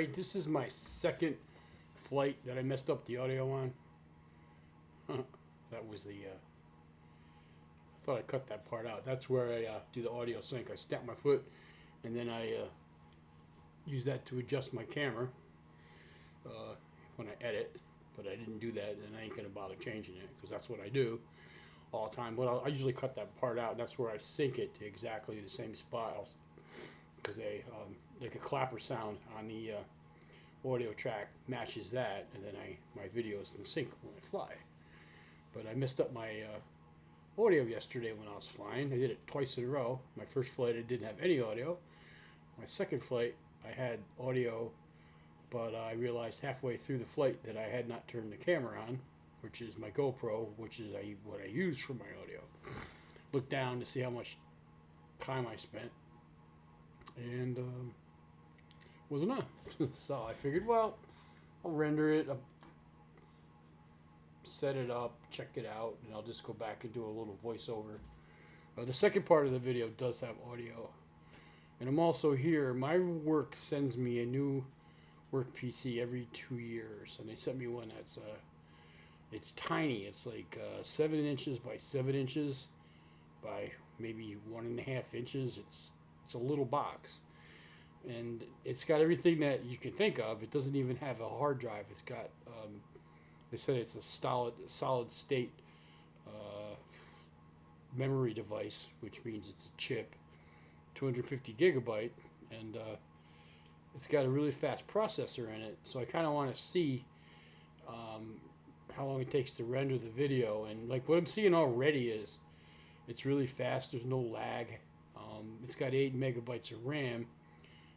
This is my second flight that I messed up the audio on. That was the. I thought I cut that part out. That's where I do the audio sync. I snap my foot, and then I use that to adjust my camera when I edit. But I didn't do that, and I ain't gonna bother changing it because that's what I do all the time. But I usually cut that part out. And that's where I sync it to exactly the same spot. Because like a clapper sound on the audio track matches that, and then my video is in sync when I fly. But I messed up my audio yesterday when I was flying. I did it twice in a row. My first flight I didn't have any audio. My second flight I had audio, but I realized halfway through the flight that I had not turned the camera on, which is my GoPro, which is what I use for my audio. Looked down to see how much time I spent, and wasn't on. So I figured, well, I'll render it, set it up, check it out, and I'll just go back and do a little voiceover. The second part of the video does have audio. And I'm also here. My work sends me a new work PC every 2 years. And they sent me one that's, it's tiny. It's like 7 inches by 7 inches by maybe 1.5 inches. It's a little box. And it's got everything that you can think of. It doesn't even have a hard drive. It's got, they said it's a solid state memory device, which means it's a chip, 250 gigabyte, and it's got a really fast processor in it. So I kind of want to see how long it takes to render the video. And like what I'm seeing already is it's really fast. There's no lag. It's got 8 megabytes of RAM,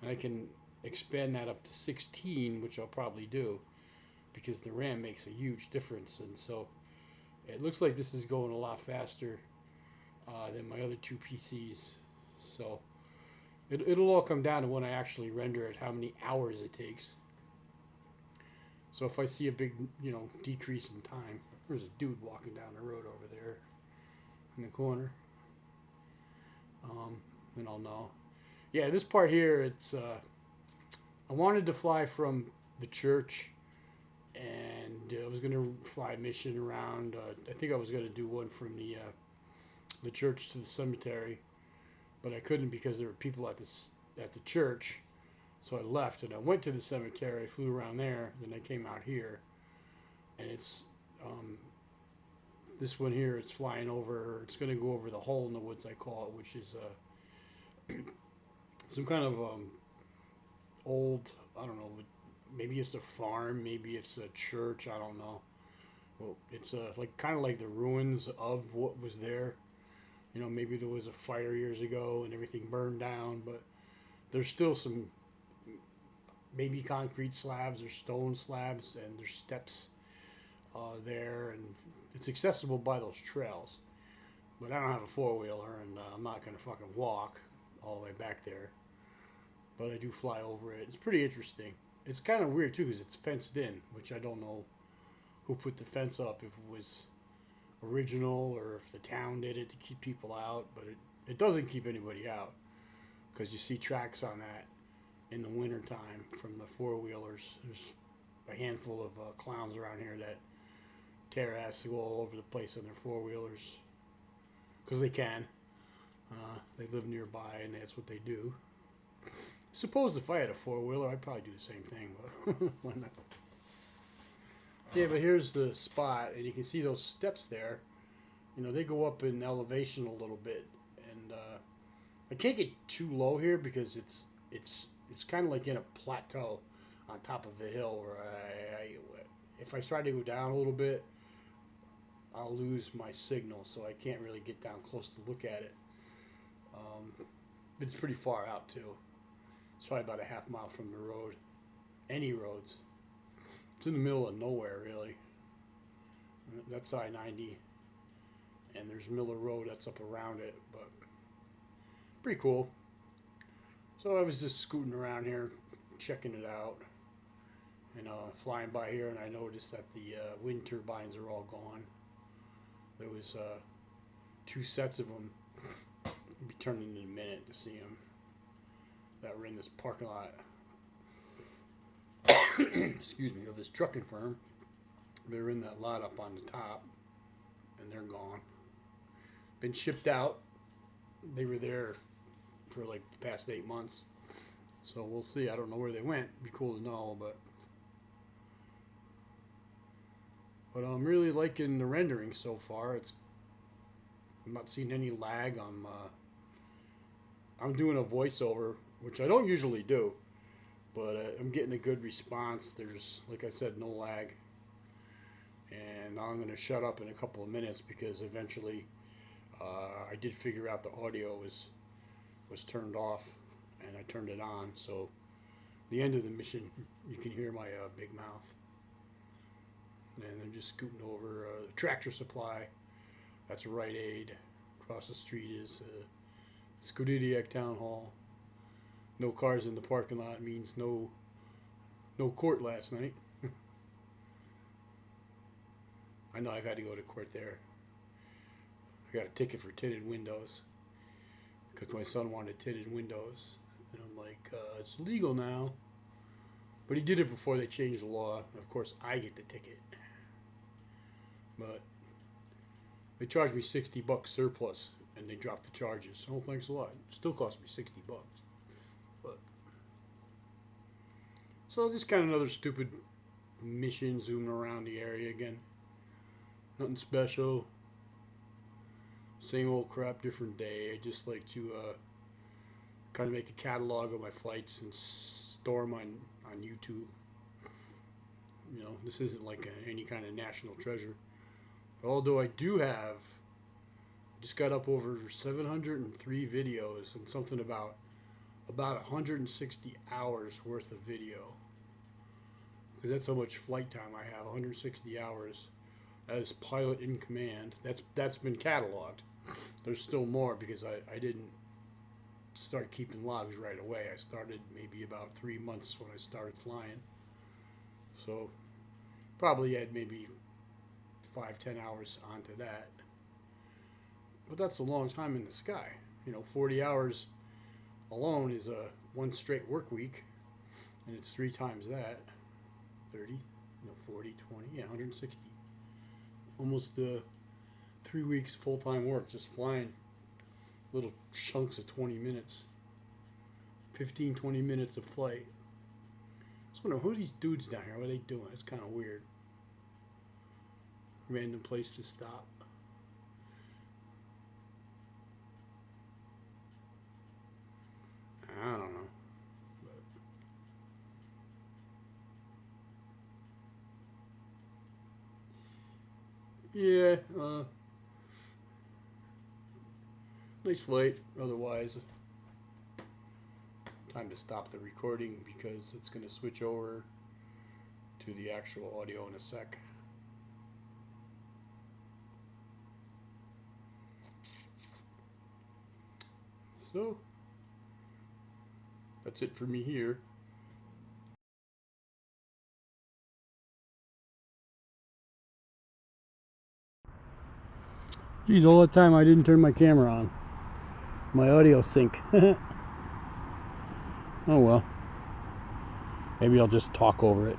and I can expand that up to 16, which I'll probably do, because the RAM makes a huge difference. And so it looks like this is going a lot faster than my other 2 PCs. So it'll all come down to when I actually render it, how many hours it takes. So if I see a big, decrease in time, there's a dude walking down the road over there in the corner. And I'll know. Yeah, this part here, it's I wanted to fly from the church, and I was going to fly a mission around. I think I was going to do one from the church to the cemetery, but I couldn't because there were people at the church. So I left, and I went to the cemetery, flew around there, then I came out here, and it's this one here. It's flying over. It's going to go over the hole in the woods, I call it, which is some kind of old, I don't know, maybe it's a farm, maybe it's a church, I don't know. Well, it's like kind of like the ruins of what was there. Maybe there was a fire years ago and everything burned down, but there's still some maybe concrete slabs or stone slabs, and there's steps there, and it's accessible by those trails. But I don't have a four-wheeler, and I'm not going to fucking walk all the way back there. But I do fly over it. It's pretty interesting. It's kind of weird, too, because it's fenced in, which I don't know who put the fence up, if it was original or if the town did it to keep people out. But it doesn't keep anybody out, because you see tracks on that in the wintertime from the four-wheelers. There's a handful of clowns around here that tear ass to go all over the place on their four-wheelers, because they can. They live nearby, and that's what they do. I suppose if I had a four-wheeler, I'd probably do the same thing, but why not? Yeah, but here's the spot, and you can see those steps there. They go up in elevation a little bit, and I can't get too low here because it's kind of like in a plateau on top of a hill where if I try to go down a little bit, I'll lose my signal, so I can't really get down close to look at it. It's pretty far out, too. It's probably about a half mile from the road. Any roads. It's in the middle of nowhere, really. That's I-90. And there's Miller Road that's up around it, but pretty cool. So I was just scooting around here, checking it out, and flying by here, and I noticed that the wind turbines are all gone. There was 2 sets of them. I'll be turning in a minute to see them, that were in this parking lot. excuse me, of this trucking firm. They're in that lot up on the top, and they're gone. Been shipped out. They were there for like the past 8 months. So we'll see. I don't know where they went. It'd be cool to know, but I'm really liking the rendering so far. I'm not seeing any lag. I'm doing a voiceover, which I don't usually do, but I'm getting a good response. There's, like I said, no lag. And now I'm going to shut up in a couple of minutes because eventually I did figure out the audio was turned off, and I turned it on. So the end of the mission, you can hear my big mouth. And I'm just scooting over the Tractor Supply. That's Rite Aid. Across the street is Scudidiac Town Hall. No cars in the parking lot means no court last night. I know I've had to go to court there. I got a ticket for tinted windows because my son wanted tinted windows. And I'm like, it's illegal now. But he did it before they changed the law. Of course, I get the ticket. But they charged me $60 surplus, and they dropped the charges. Oh, thanks a lot. It still cost me $60. But so just kind of another stupid mission, zooming around the area again. Nothing special. Same old crap, different day. I just like to kind of make a catalog of my flights and store them on YouTube. You know, this isn't like any kind of national treasure. Although I do have, just got up over 703 videos and something about 160 hours worth of video. Because that's how much flight time I have, 160 hours as pilot in command. That's been cataloged. There's still more because I didn't start keeping logs right away. I started maybe about 3 months when I started flying. So probably had maybe 5-10 hours onto that. But that's a long time in the sky. You know, 40 hours alone is a one straight work week, and it's 3 times that. 30, 40, 20, 160. Almost 3 weeks full-time work, just flying little chunks of 20 minutes. 15, 20 minutes of flight. I just wonder, who are these dudes down here? What are they doing? It's kind of weird. Random place to stop. I don't know. But yeah, nice flight. Otherwise, time to stop the recording because it's going to switch over to the actual audio in a sec. So, that's it for me here. Geez, all the time I didn't turn my camera on. My audio sync. Oh well. Maybe I'll just talk over it.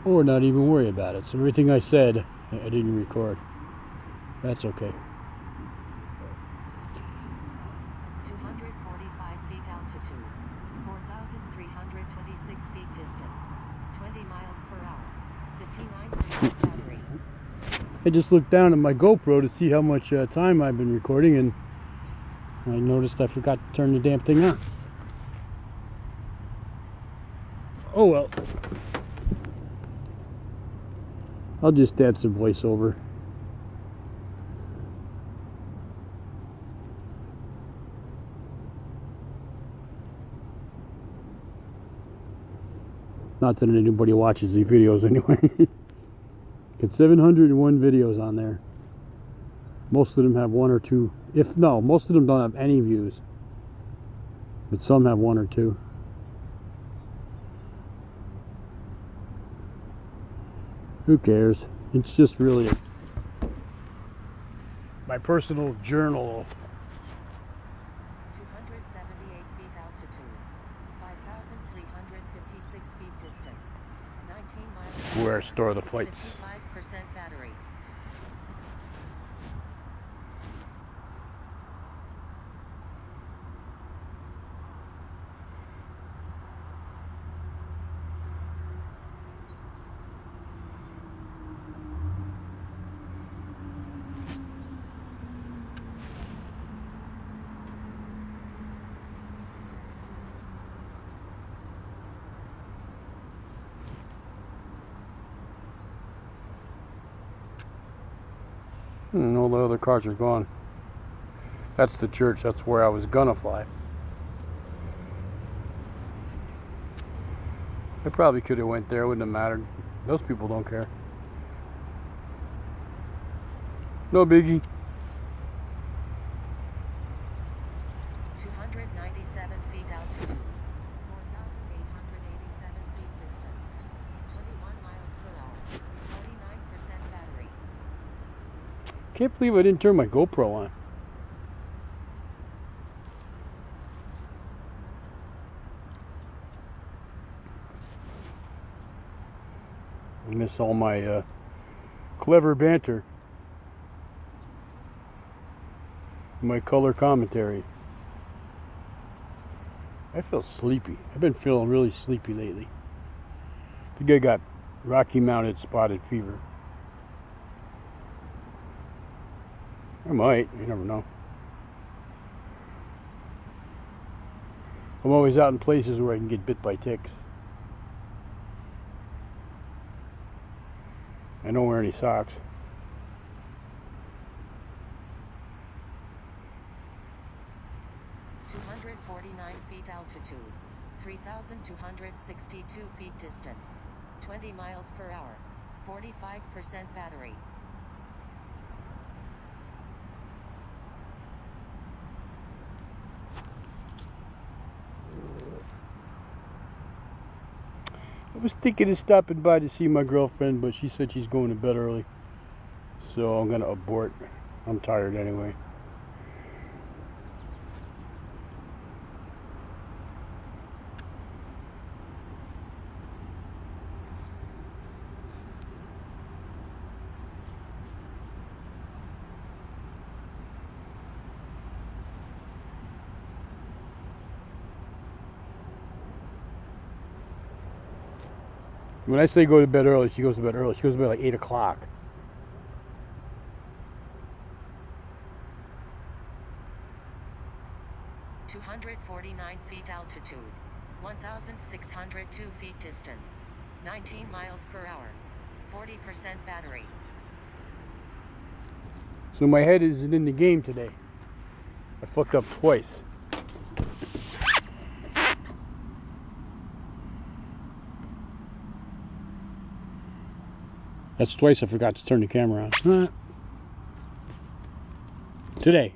Or not even worry about it. So everything I said, I didn't record. That's okay. 245 feet altitude, 4,326 feet distance, 20 miles per hour, 59% battery. I just looked down at my GoPro to see how much time I've been recording, and I noticed I forgot to turn the damn thing on. Oh well. I'll just add some voiceover. Not that anybody watches these videos anyway. Got 701 videos on there. Most of them have 1 or 2. Most of them don't have any views. But some have 1 or 2. Who cares? It's just really my personal journal. 278 feet altitude, where I store the flights. 55% battery. And all the other cars are gone. That's the church. That's where I was gonna fly. I probably could have went there. Wouldn't have mattered. Those people don't care. No biggie. 297 feet altitude. 4,887 feet distance. 21 miles per hour. 49% battery. Can't believe I didn't turn my GoPro on. I miss all my clever banter. My color commentary. I feel sleepy. I've been feeling really sleepy lately. I think I got Rocky Mountain spotted fever. I might. You never know. I'm always out in places where I can get bit by ticks. I don't wear any socks. Feet altitude, 3,262 feet distance, 20 miles per hour, 45% battery. I was thinking of stopping by to see my girlfriend, but she said she's going to bed early. So I'm gonna abort. I'm tired anyway. When I say go to bed early, she goes to bed early. She goes to bed like 8 o'clock. Feet altitude, 1,602 feet distance, 19 miles per hour, 40% battery. So my head isn't in the game today. I fucked up twice. That's twice I forgot to turn the camera on. Today.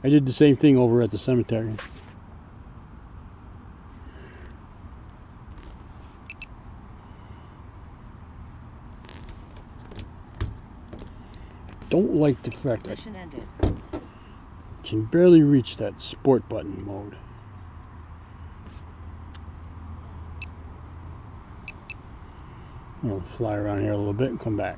I did the same thing over at the cemetery. Don't like the fact I can barely reach that sport button mode. I'm gonna fly around here a little bit and come back.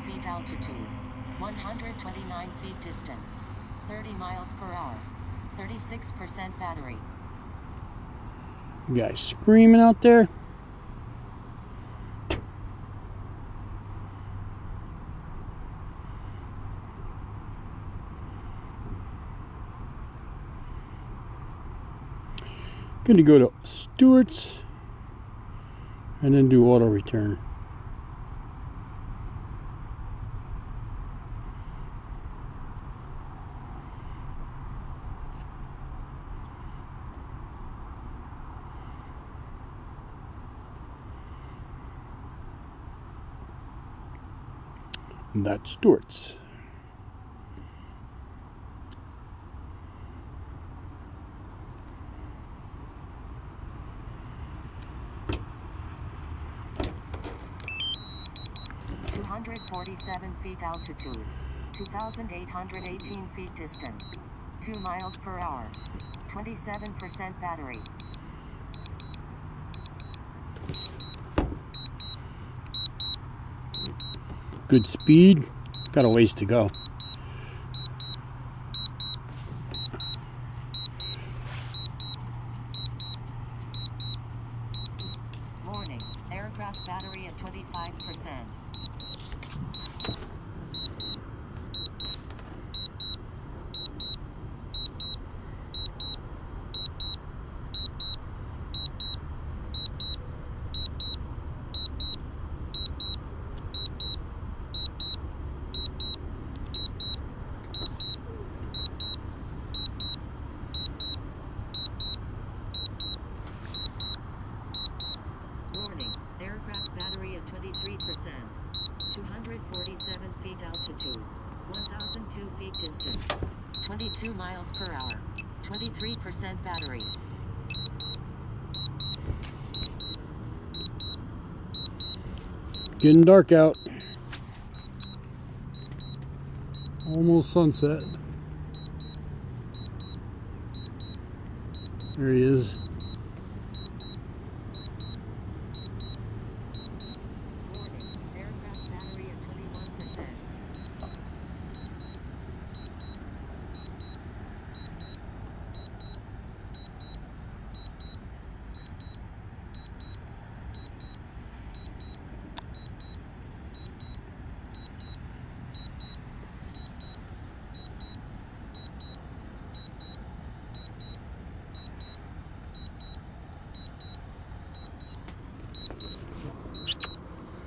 Feet altitude, 129 feet distance, 30 miles per hour, 36% battery. You guys screaming out there? Gonna go to Stewart's and then do auto return. That's Stewart's. .247 feet altitude, 2,818 feet distance, 2 miles per hour. 27% battery. Good speed. Got a ways to go. Warning, aircraft battery at 25%. Warning, aircraft battery at 23%. 247 feet altitude. 1002 feet distance. 22 miles per hour. 23% battery. Getting dark out. Almost sunset. There he is. Warning, aircraft battery at 21%.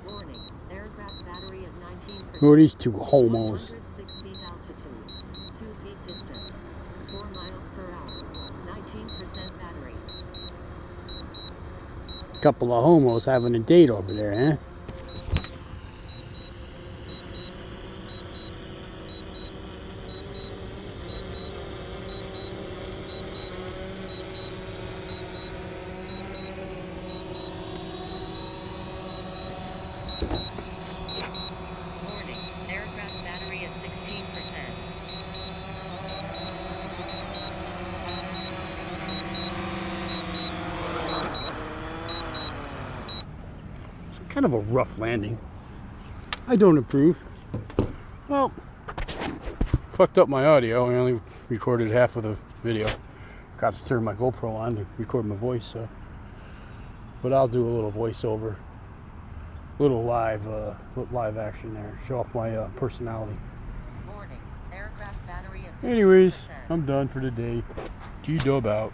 Warning, aircraft battery at 19%. Who are these two homos? 106 feet altitude. 2 feet distance. 4 miles per hour. 19% battery. Couple of homos having a date over there, huh? Warning, aircraft battery at 16%. Kind of a rough landing. I don't approve. Well, fucked up my audio. I only recorded half of the video. Got to turn my GoPro on to record my voice, so. But I'll do a little voiceover, little live action there. Show off my personality. Warning, aircraft battery at 15%. Anyways, I'm done for the day. G-dub out.